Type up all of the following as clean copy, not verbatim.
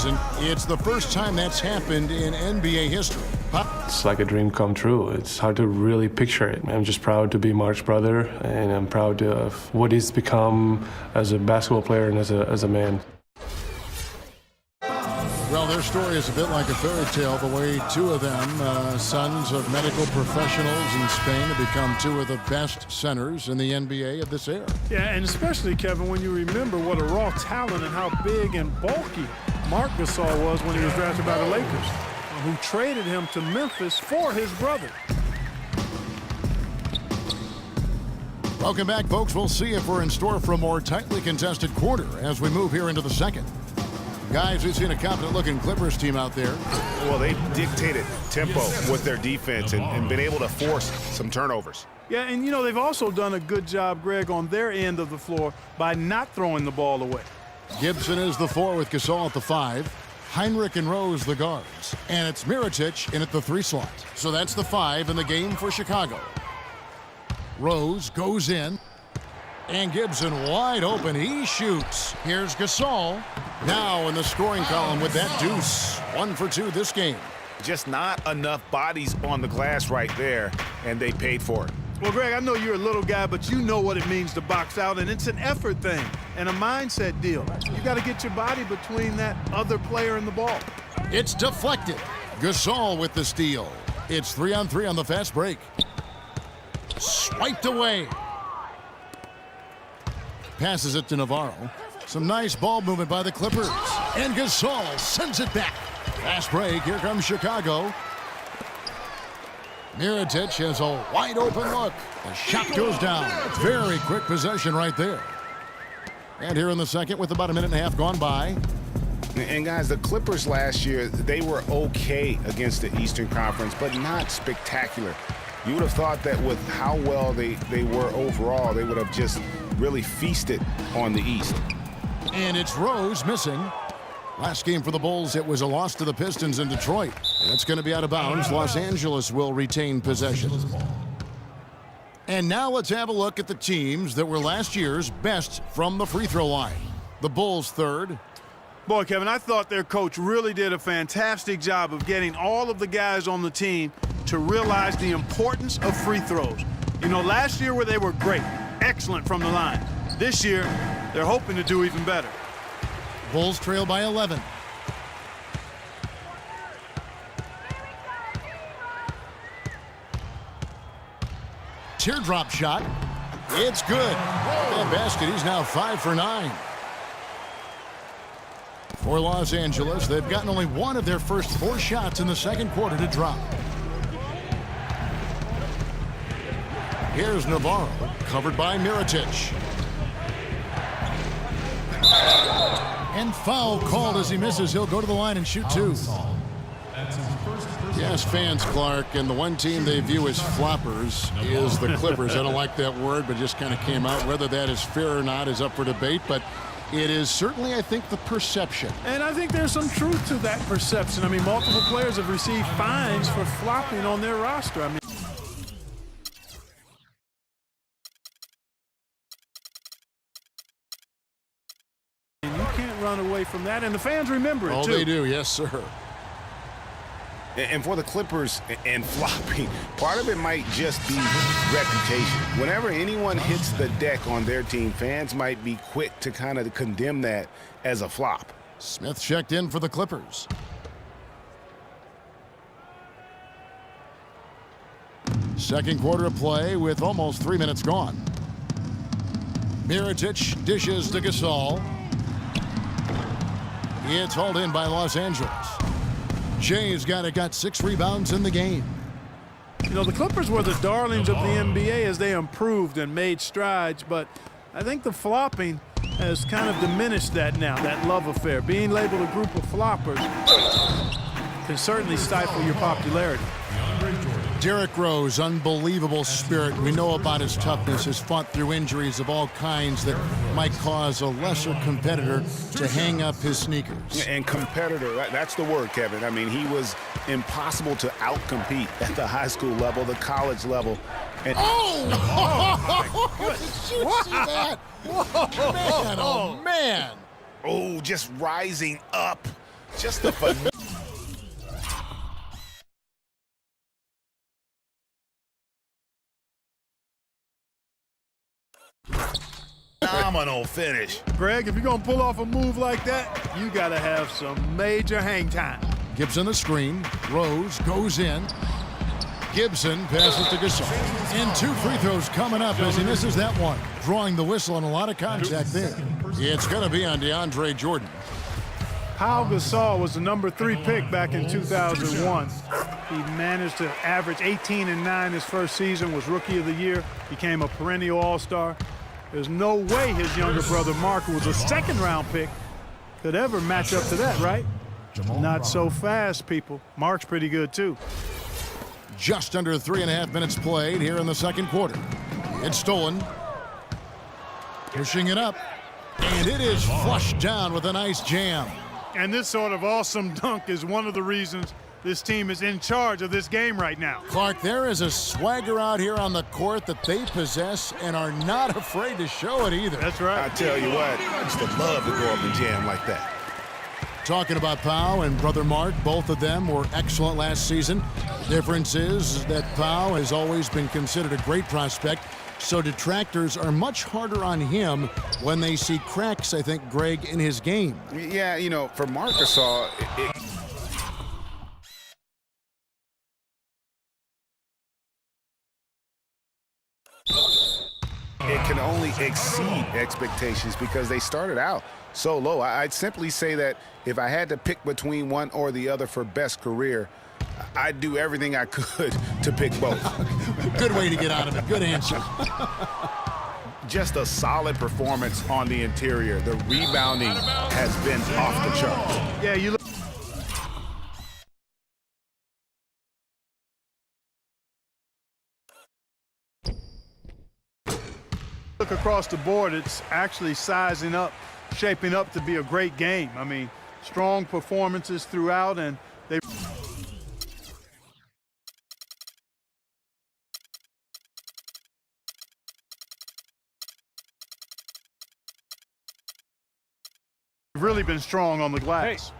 season. It's the first time that's happened in NBA history. It's like a dream come true. It's hard to really picture it. I'm just proud to be Mark's brother, and I'm proud of what he's become as a basketball player and as a man. Well, their story is a bit like a fairy tale, the way two of them, sons of medical professionals in Spain, have become two of the best centers in the NBA of this era. Yeah, and especially, Kevin, when you remember what a raw talent and how big and bulky Marc Gasol was when he was drafted by the Lakers, who traded him to Memphis for his brother. Welcome back, folks. We'll see if we're in store for a more tightly contested quarter as we move here into the second. Guys, we've seen a confident-looking Clippers team out there. Well, they've dictated tempo with their defense and been able to force some turnovers. Yeah, and, you know, they've also done a good job, Greg, on their end of the floor by not throwing the ball away. Gibson is the 4 with Gasol at the 5. Heinrich and Rose the guards. And it's Mirotic in at the 3 slot. So that's the 5 in the game for Chicago. Rose goes in. And Gibson wide open. He shoots. Here's Gasol. Now in the scoring column with that deuce. 1 for 2 this game. Just not enough bodies on the glass right there, and they paid for it. Well, Greg, I know you're a little guy, but you know what it means to box out, and it's an effort thing and a mindset deal. You got to get your body between that other player and the ball. It's deflected. Gasol with the steal. It's 3-on-3 on the fast break. Swiped away. Passes it to Navarro. Some nice ball movement by the Clippers. And Gasol sends it back. Fast break. Here comes Chicago. Mirotic has a wide open look. The shot goes down. Very quick possession right there. And here in the second with about a minute and a half gone by. And guys, the Clippers last year, they were okay against the Eastern Conference, but not spectacular. You would have thought that with how well they were overall, they would have just really feasted on the East. And it's Rose missing. Last game for the Bulls, it was a loss to the Pistons in Detroit. That's going to be out of bounds. Los Angeles will retain possession. And now let's have a look at the teams that were last year's best from the free throw line. The Bulls third. Boy, Kevin, I thought their coach really did a fantastic job of getting all of the guys on the team to realize the importance of free throws. You know, last year where they were great, excellent from the line. This year, they're hoping to do even better. Bulls trail by 11. Teardrop shot. It's good. That basket, he's now 5 for 9. For Los Angeles, they've gotten only one of their first 4 shots in the second quarter to drop. Here's Navarro, covered by Mirotic. And foul called as he misses. He'll go to the line and shoot 2. Yes, fans, Clark, and the one team they view as floppers is the Clippers. I don't like that word, but just kind of came out. Whether that is fair or not is up for debate, but it is certainly, I think, the perception. And I think there's some truth to that perception. I mean, multiple players have received fines for flopping on their roster. I mean, you can't run away from that, and the fans remember it, Oh, too. they do, yes, sir. And for the Clippers and flopping, part of it might just be reputation. Whenever anyone hits the deck on their team, fans might be quick to kind of condemn that as a flop. Smith checked in for the Clippers. Second quarter of play with almost 3 minutes gone. Mirotic dishes to Gasol. It's hauled in by Los Angeles. Jay's got 6 rebounds in the game. You know, the Clippers were the darlings of the NBA as they improved and made strides, but I think the flopping has kind of diminished that now, that love affair. Being labeled a group of floppers can certainly stifle your popularity. Derrick Rose, unbelievable spirit. We know about his toughness, has fought through injuries of all kinds that might cause a lesser competitor to hang up his sneakers. And competitor, that's the word, Kevin. I mean, he was impossible to outcompete at the high school level, the college level. And Did you see that? Man, oh, man. oh, just rising up Just a fun. Phenomenal finish. Greg, if you're going to pull off a move like that, you got to have some major hang time. Gibson the screen. Rose goes in. Gibson passes to Gasol. And 2 free throws coming up as he misses that one. Drawing the whistle and a lot of contact there. It's going to be on DeAndre Jordan. Pau Gasol was the #3 pick back in 2001. He managed to average 18 and 9 his first season, was Rookie of the Year, became a perennial All-Star. There's no way his younger brother Mark, who was a second-round pick, could ever match up to that, right? Not so fast, people. Mark's pretty good, too. Just under 3.5 minutes played here in the second quarter. It's stolen. Pushing it up. And it is flushed down with a nice jam. And this sort of awesome dunk is one of the reasons this team is in charge of this game right now. Clark, there is a swagger out here on the court that they possess and are not afraid to show it either. That's right. I tell you what, I used to love to go up and jam like that. Talking about Pau and brother Mark, both of them were excellent last season. The difference is that Pau has always been considered a great prospect, so detractors are much harder on him when they see cracks, I think, Greg, in his game. Yeah, you know, for Marc Gasol, it can only exceed expectations because they started out so low. I'd simply say that if I had to pick between one or the other for best career, I'd do everything I could to pick both. Good way to get out of it. Good answer. Just a solid performance on the interior. The rebounding has been off the charts. Yeah, you look across the board, it's actually sizing up, shaping up to be a great game. I mean, strong performances throughout, and they really been strong on the glass.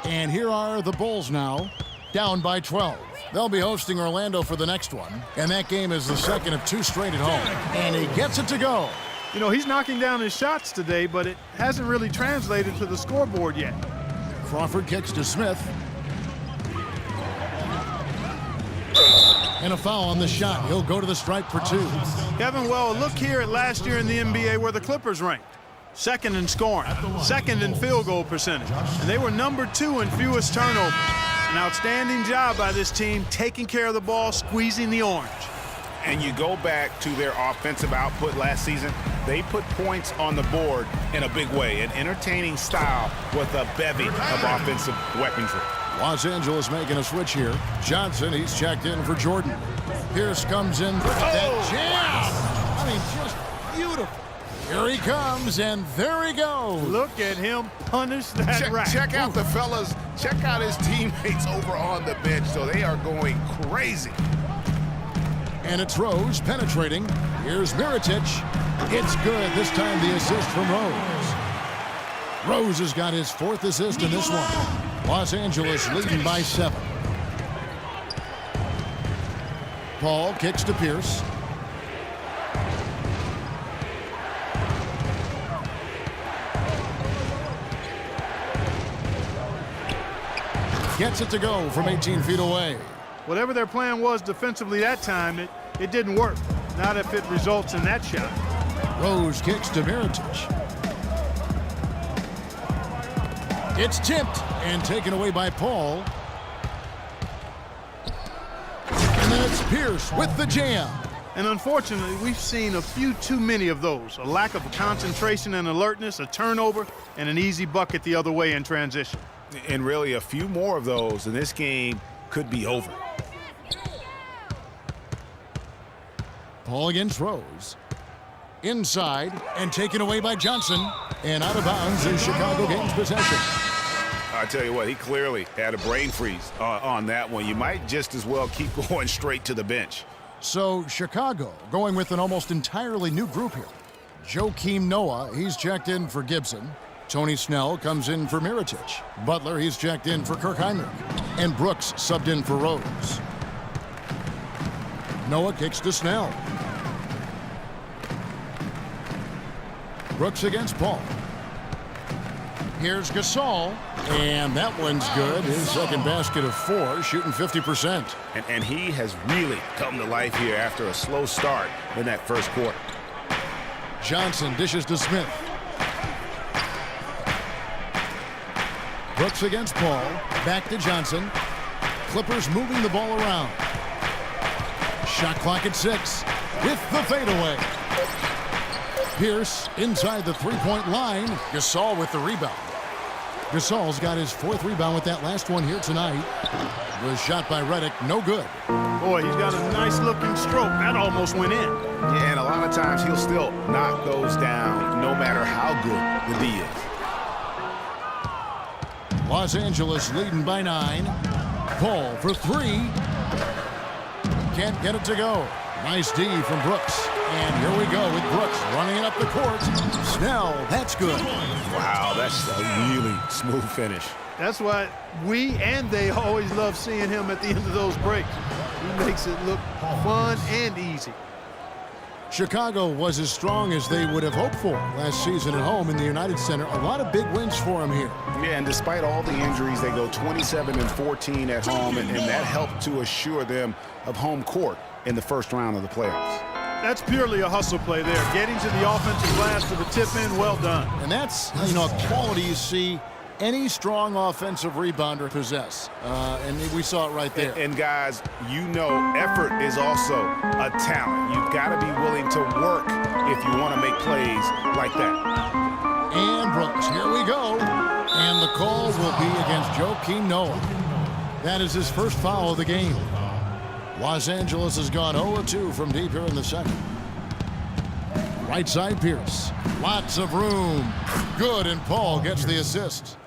And here are the Bulls now, down by 12. They'll be hosting Orlando for the next one, and that game is the second of 2 straight at home. And he gets it to go. You know, he's knocking down his shots today, but it hasn't really translated to the scoreboard yet. Crawford kicks to Smith. And a foul on the shot. He'll go to the stripe for 2. Kevin, well, look here at last year in the NBA where the Clippers ranked. Second in scoring, second in field goal percentage, and they were #2 in fewest turnovers. An outstanding job by this team, taking care of the ball, squeezing the orange. And you go back to their offensive output last season, they put points on the board in a big way, an entertaining style with a bevy of offensive weaponry. Los Angeles making a switch here. Johnson, he's checked in for Jordan. Pierce comes in for that jam. I mean, just beautiful. Here he comes, and there he goes. Look at him punish that rack. Check out the fellas. Check out his teammates over on the bench. So they are going crazy. And it's Rose penetrating. Here's Mirotic. It's good. This time the assist from Rose. Rose has got his 4th assist in this one. Los Angeles leading by 7. Paul kicks to Pierce. Gets it to go from 18 feet away. Whatever their plan was defensively that time, it didn't work. Not if it results in that shot. Rose kicks to Mirotic. It's tipped and taken away by Paul. And then it's Pierce with the jam. And unfortunately, we've seen a few too many of those. A lack of concentration and alertness, a turnover, and an easy bucket the other way in transition. And really a few more of those, and this game could be over. Paul against Rose. Inside and taken away by Johnson. And out of bounds is Chicago gains possession. I tell you what, he clearly had a brain freeze on that one. You might just as well keep going straight to the bench. So Chicago going with an almost entirely new group here. Joakim Noah, he's checked in for Gibson. Tony Snell comes in for Mirotic. Butler, he's checked in for Kirk Heinrich. And Brooks subbed in for Rose. Noah kicks to Snell. Brooks against Paul. Here's Gasol, and that one's good. His second basket of 4, shooting 50%. And he has really come to life here after a slow start in that first quarter. Johnson dishes to Smith. Brooks against Paul. Back to Johnson. Clippers moving the ball around. Shot clock at 6 with the fadeaway. Pierce inside the three-point line. Gasol with the rebound. Gasol's got his 4th rebound with that last one here tonight. Was shot by Redick, no good. Boy, he's got a nice-looking stroke. That almost went in. Yeah, and a lot of times he'll still knock those down no matter how good the D is. Los Angeles leading by 9. Paul for 3. Can't get it to go. Nice D from Brooks. And here we go with Brooks running it up the court. Snell, that's good. Wow, that's a really smooth finish. That's why we and they always love seeing him at the end of those breaks. He makes it look fun and easy. Chicago was as strong as they would have hoped for last season at home in the United Center. A lot of big wins for them here. Yeah, and despite all the injuries, they go 27-14 at home, and that helped to assure them of home court in the first round of the playoffs. That's purely a hustle play there. Getting to the offensive glass for the tip-in, well done. And that's, a quality you see any strong offensive rebounder possess. And we saw it right there. And guys, effort is also a talent. You've got to be willing to work if you want to make plays like that. And Brooks, here we go. And the call will be against Joakim Noah. That is his first foul of the game. Los Angeles has gone 0-2 from deep here in the second. Right side, Pierce. Lots of room. Good, and Paul gets the assist.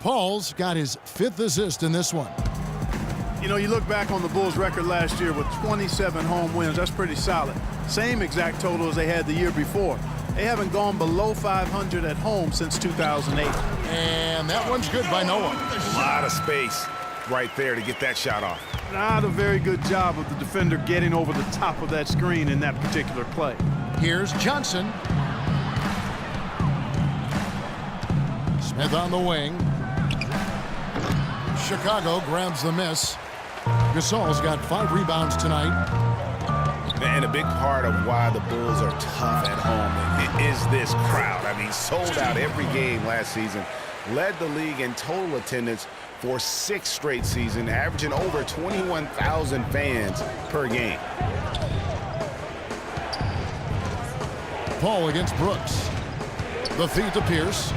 Paul's got his 5th assist in this one. You look back on the Bulls' record last year with 27 home wins. That's pretty solid. Same exact total as they had the year before. They haven't gone below 500 at home since 2008. And that one's good by Noah. A lot of space right there to get that shot off. Not a very good job of the defender getting over the top of that screen in that particular play. Here's Johnson. Smith on the wing. Chicago grabs the miss. Gasol's got 5 rebounds tonight. And a big part of why the Bulls are tough at home is this crowd. I mean, sold out every game last season. Led the league in total attendance for 6 straight seasons, averaging over 21,000 fans per game. Paul against Brooks. The feed to Pierce.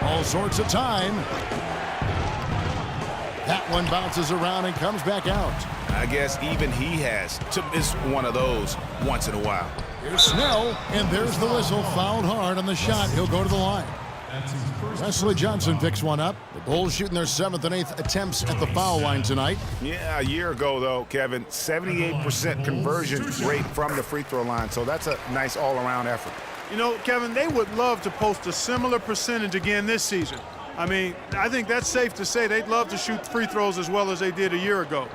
All sorts of time. That one bounces around and comes back out. I guess even he has to miss one of those once in a while. Here's Snell, and there's the whistle. Fouled hard on the shot. He'll go to the line. Wesley Johnson picks one up. The Bulls shooting their 7th and 8th attempts at the foul line tonight. Yeah, a year ago, though, Kevin, 78% conversion rate from the free throw line. So that's a nice all-around effort. Kevin, they would love to post a similar percentage again this season. I mean, I think that's safe to say they'd love to shoot free throws as well as they did a year ago.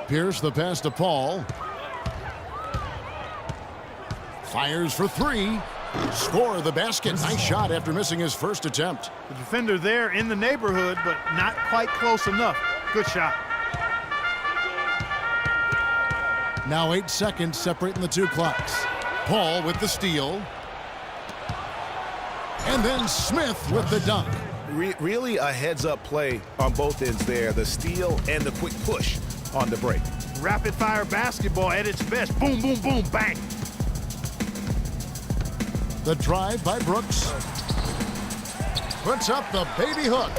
Pierce, the pass to Paul. Fires for 3. Score the basket. Nice shot after missing his first attempt. The defender there in the neighborhood, but not quite close enough. Good shot. Now 8 seconds separating the 2 clocks. Paul with the steal. And then Smith with the dunk. Really a heads-up play on both ends there. The steal and the quick push on the break. Rapid-fire basketball at its best. Boom, boom, boom, bang. The drive by Brooks. Puts up the baby hook.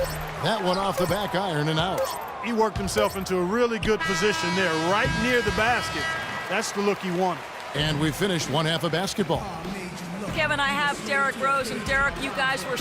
That one off the back iron and out. He worked himself into a really good position there, right near the basket. That's the look he wanted. And we finished one half of basketball. Kevin, I have Derrick Rose, and Derrick, you guys were